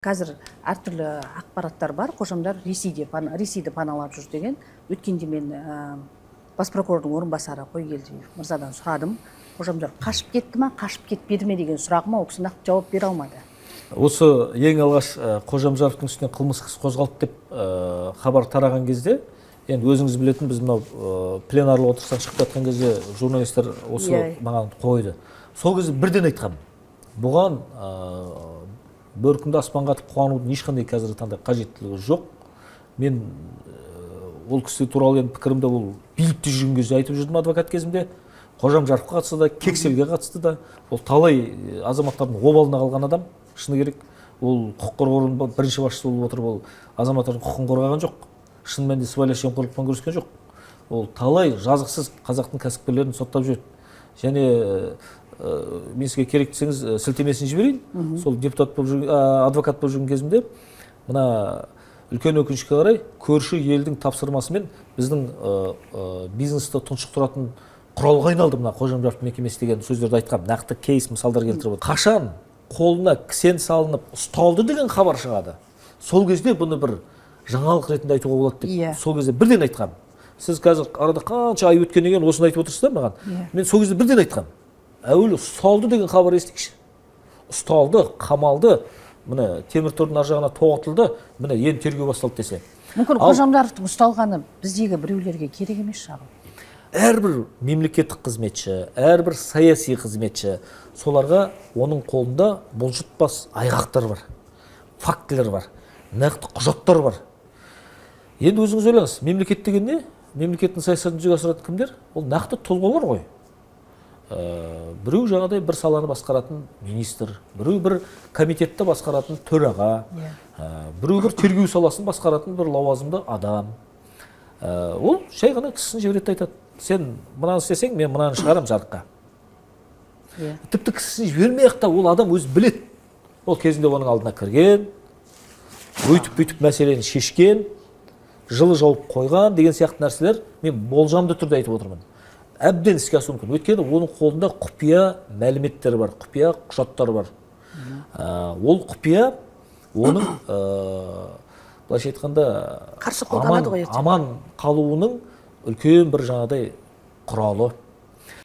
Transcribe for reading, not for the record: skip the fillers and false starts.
Қазір әртүрлі ақпараттар бар, қожамжар Ресейді паналап жүр деген. Өткенде мен бас прокурордың орынбасары Қойгелдиев мырзадан сұрадым. Қожамжар қашып кетті ма, қашып кетпеді ме деген сұрағыма ол кісі нақты жауап бере алмады. Осы ең алғаш Қожамжаровтың үстінен қылмыстық іс қозғалды деп хабар тараған кезде, енді өзіңіз білетін, біз мынау пленарлы отырыстан шығып жатқан кезде журналистер осы маған қойды. Сол кезде бірден айтқам, бұған бөркімді аспанға атып қуанудың ешқандай қазіргі таңда қажеттілігі жоқ. Мен ол кісі туралы пікірімді ол билікте жүрген кезде айтып жүрдім адвокат кезімде. Қожамжаровқа қатысты да, Кекселге қатысты да, ол талай азаматтардың обалына қалған адам, шыны керек. Ол құқық қорғау бірінші басшысы болып отырып, ол азаматтардың құқығын қорғаған жоқ. Шын мәнінде сыбайлас жемқорлықпен күрескен жоқ. Ол талай жазықсыз қазақтың кәсіпкерлерін соттап жүреді. Және мен сізге керек десеңіз сілтемесін жіберейін. Сол депутат болып адвокат болып жүрген кезімде мына үлкен өкінішке қарай көрші елдің тапсырмасымен біздің бизнесті тұншықтыратын құралға айналды мына Қожамжаров мекемесі деген сөздерді айтқам. Нақты кейс мысалдар келтіріп отыр. Қашан қолына кісен салынып ұсталды деген хабар шығады, сол кезде бұны бір жаңалық ретінде айтуға болады деп сол кезде бірден айтқам. Сіз қазір арада қанша ай өткеннен кейін осыны айтып отырсыз да маған. Мен сол кезде бірден айтқам. Әуелі ұсталды деген хабар естікші. Ұсталды, қамалды, міне темір тордың ар жағына тоғытылды, міне енді тергеу басталды десе. Мүмкін Қожамжаровтың ұсталғаны біздегі біреулерге керек емес шығар. Әрбір мемлекеттік қызметші, әрбір саяси қызметші, соларға оның қолында бұлжытпас айғақтар бар, фактілер бар, нақты құжаттар бар. Енді өзіңіз ойлаңыз, мемлекет деген не? Мемлекеттің саясатын жүзеге асыратын кімдер? Ол нақты тұлғалар ғой. Біреу жаңағыдай бір саланы басқаратын министр, біреу бір комитетті басқаратын төраға, біреу бір тергеу саласын басқаратын бір лауазымды адам. Ол шай ғана кісісін жібереді айтады. Сен мынаны істесең, мен мынаны шығарам жарыққа. Тіпті кісісін жібермей-ақ та ол адам өзі біледі. Ол кезінде оның алдына кірген, өйтіп-бүйтіп мәселені шешкен, жылы жауып қойған деген сияқты нәрселер мен болжамды түрде айтып отырмын. Әбден іске асуы мүмкін. Өйткені оның қолында құпия мәліметтер бар, құпия құжаттар бар. Ол құпия оның былайша айтқанда қарсы қолданады ғой ертең. Аман қалуының үлкен бір жаңағыдай құралы.